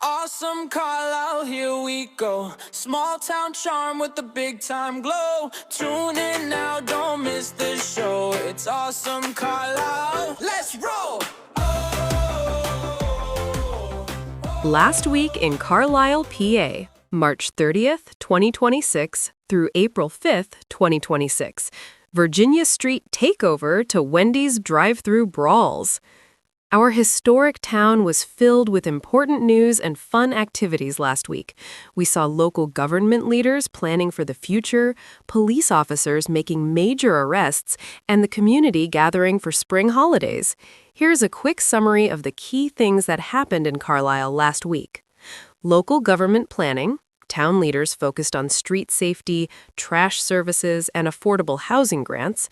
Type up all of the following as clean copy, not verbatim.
Awesome Carlisle, here we go. Small town charm with the big time glow. Tune in now, don't miss the show. It's Awesome Carlisle. Let's roll! Last week in Carlisle, PA, March 30th, 2026 through April 5th, 2026, Virginia Street Takeover to Wendy's Drive-Thru Brawls. Our historic town was filled with important news and fun activities last week. We saw local government leaders planning for the future, police officers making major arrests, and the community gathering for spring holidays. Here's a quick summary of the key things that happened in Carlisle last week. Local government planning. Town leaders focused on street safety, trash services, and affordable housing grants.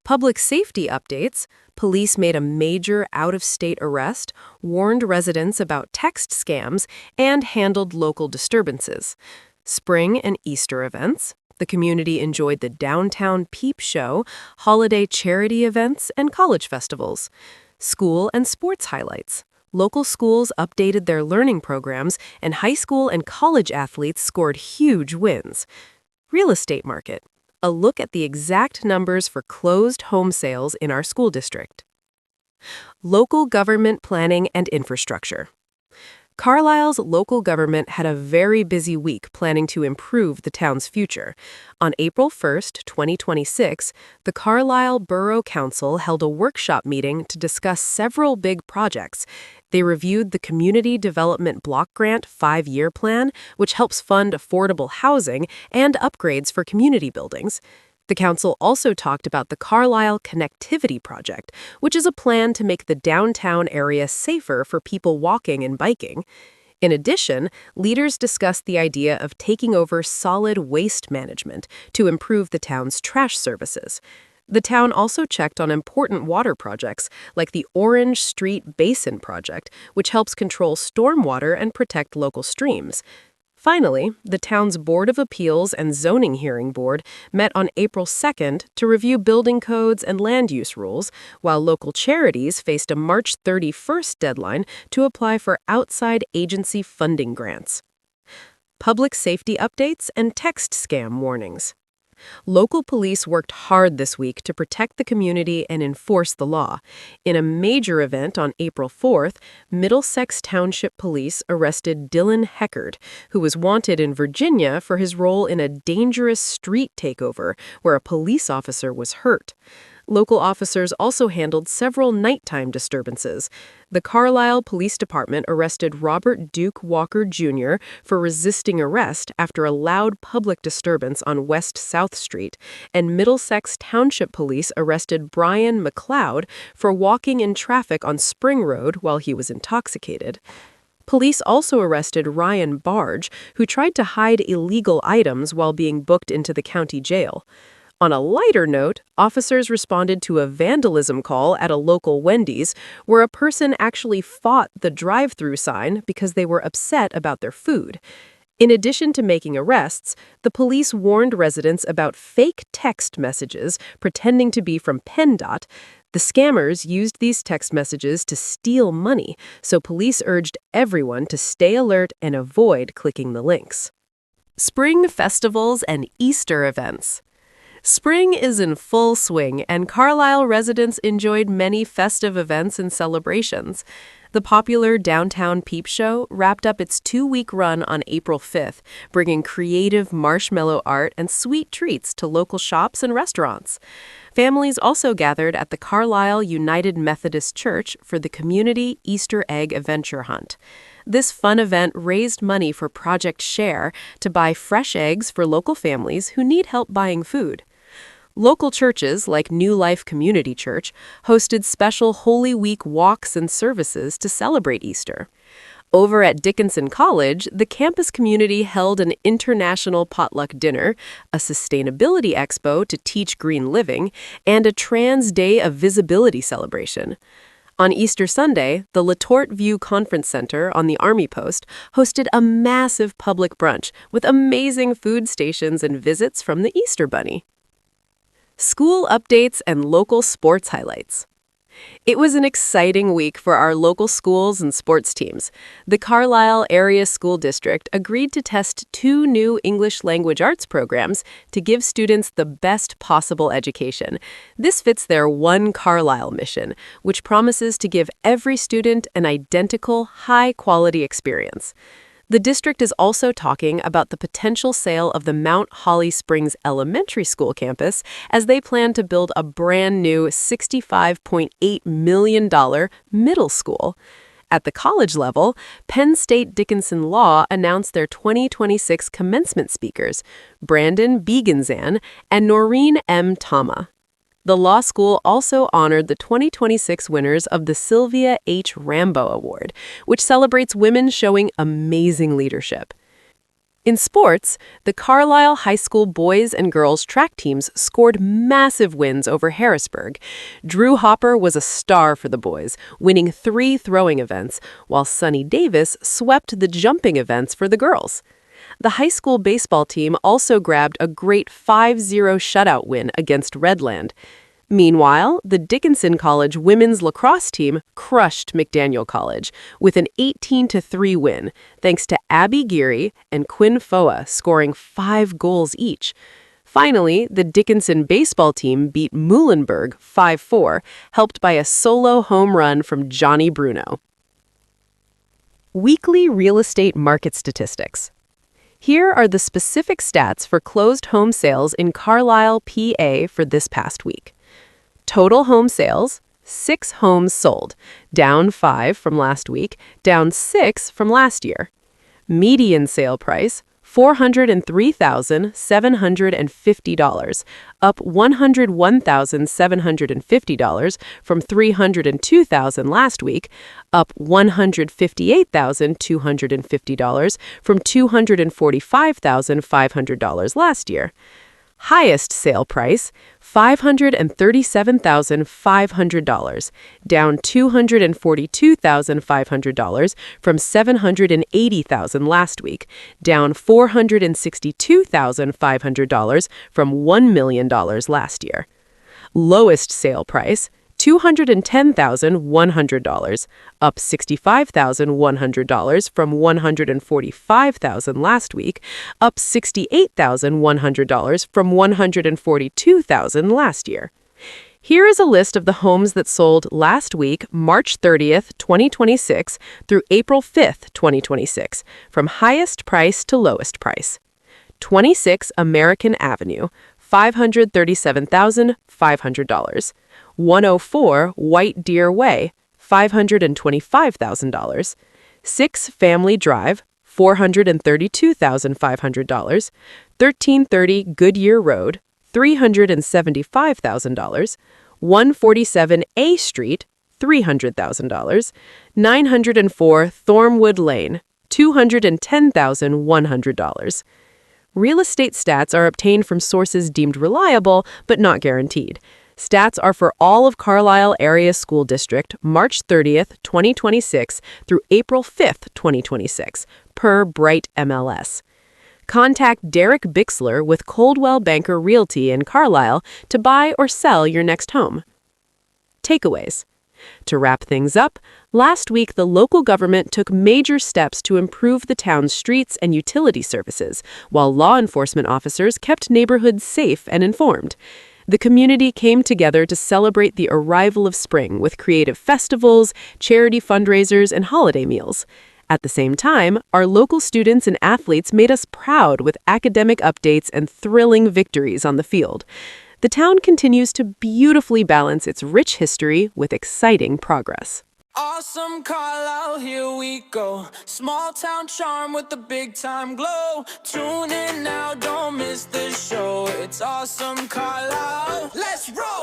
Public safety updates. Police made a major out-of-state arrest, warned residents about text scams, and handled local disturbances. Spring and Easter events. The community enjoyed the downtown peep show, holiday charity events, and college festivals. School and sports highlights. Local schools updated their learning programs, and high school and college athletes scored huge wins. Real estate market. A look at the exact numbers for closed home sales in our school district. Local government planning and infrastructure. Carlisle's local government had a very busy week planning to improve the town's future. On April 1st, 2026, the Carlisle Borough Council held a workshop meeting to discuss several big projects. They reviewed the Community Development Block Grant 5-year plan, which helps fund affordable housing and upgrades for community buildings. The council also talked about the Carlisle Connectivity Project, which is a plan to make the downtown area safer for people walking and biking. In addition, leaders discussed the idea of taking over solid waste management to improve the town's trash services. The town also checked on important water projects like the Orange Street Basin Project, which helps control stormwater and protect local streams. Finally, the town's Board of Appeals and Zoning Hearing Board met on April 2nd to review building codes and land use rules, while local charities faced a March 31st deadline to apply for outside agency funding grants. Public safety updates and text scam warnings. Local police worked hard this week to protect the community and enforce the law. In a major event on April 4th, Middlesex Township Police arrested Dylan Heckard, who was wanted in Virginia for his role in a dangerous street takeover where a police officer was hurt. Local officers also handled several nighttime disturbances. The Carlisle Police Department arrested Robert Duke Walker Jr. for resisting arrest after a loud public disturbance on West South Street, and Middlesex Township Police arrested Brian McLeod for walking in traffic on Spring Road while he was intoxicated. Police also arrested Ryan Barge, who tried to hide illegal items while being booked into the county jail. On a lighter note, officers responded to a vandalism call at a local Wendy's where a person actually fought the drive-thru sign because they were upset about their food. In addition to making arrests, the police warned residents about fake text messages pretending to be from PennDOT. The scammers used these text messages to steal money, so police urged everyone to stay alert and avoid clicking the links. Spring festivals and Easter events. Spring is in full swing, and Carlisle residents enjoyed many festive events and celebrations. The popular Downtown Peep Show wrapped up its 2-week run on April 5th, bringing creative marshmallow art and sweet treats to local shops and restaurants. Families also gathered at the Carlisle United Methodist Church for the Community Easter Egg Adventure Hunt. This fun event raised money for Project Share to buy fresh eggs for local families who need help buying food. Local churches, like New Life Community Church, hosted special Holy Week walks and services to celebrate Easter. Over at Dickinson College, the campus community held an international potluck dinner, a sustainability expo to teach green living, and a Trans Day of Visibility celebration. On Easter Sunday, the LaTorte View Conference Center on the Army Post hosted a massive public brunch with amazing food stations and visits from the Easter Bunny. School updates and local sports highlights. It was an exciting week for our local schools and sports teams. The Carlisle Area School District agreed to test 2 new English language arts programs to give students the best possible education. This fits their One Carlisle mission, which promises to give every student an identical, high-quality experience. The district is also talking about the potential sale of the Mount Holly Springs Elementary School campus as they plan to build a brand new $65.8 million middle school. At the college level, Penn State Dickinson Law announced their 2026 commencement speakers, Brandon Beganzan and Noreen M. Tama. The law school also honored the 2026 winners of the Sylvia H. Rambo Award, which celebrates women showing amazing leadership. In sports, the Carlisle High School boys and girls track teams scored massive wins over Harrisburg. Drew Hopper was a star for the boys, winning 3 throwing events, while Sonny Davis swept the jumping events for the girls. The high school baseball team also grabbed a great 5-0 shutout win against Redland. Meanwhile, the Dickinson College women's lacrosse team crushed McDaniel College with an 18-3 win, thanks to Abby Geary and Quinn Foa scoring 5 goals each. Finally, the Dickinson baseball team beat Muhlenberg 5-4, helped by a solo home run from Johnny Bruno. Weekly real estate market statistics. Here are the specific stats for closed home sales in Carlisle, PA for this past week. Total home sales, 6 homes sold, down 5 from last week, down 6 from last year. Median sale price, $403,750, up $101,750 from $302,000 last week, up $158,250 from $245,500 last year. Highest sale price, $537,500, down $242,500 from $780,000 last week, down $462,500 from $1 million last year. Lowest sale price, $210,100, up $65,100 from $145,000 last week, up $68,100 from $142,000 last year. Here is a list of the homes that sold last week, March 30th, 2026 through April 5th, 2026, from highest price to lowest price. 26 American Avenue, $537,500. 104 White Deer Way, $525,000. 6 Family Drive, $432,500. 1330 Goodyear Road, $375,000. 147 A Street, $300,000. 904 Thornwood Lane, $210,100. Real estate stats are obtained from sources deemed reliable but not guaranteed. Stats are for all of Carlisle Area School District, March 30th, 2026 through April 5th, 2026, per Bright MLS. Contact Derek Bixler with Coldwell Banker Realty in Carlisle to buy or sell your next home. Takeaways. To wrap things up, last week the local government took major steps to improve the town's streets and utility services, while law enforcement officers kept neighborhoods safe and informed. The community came together to celebrate the arrival of spring with creative festivals, charity fundraisers, and holiday meals. At the same time, our local students and athletes made us proud with academic updates and thrilling victories on the field. The town continues to beautifully balance its rich history with exciting progress. Awesome Carlisle, here we go. Small town charm with the big time glow. Tune in now, don't miss the show. It's awesome Carlisle. Let's roll!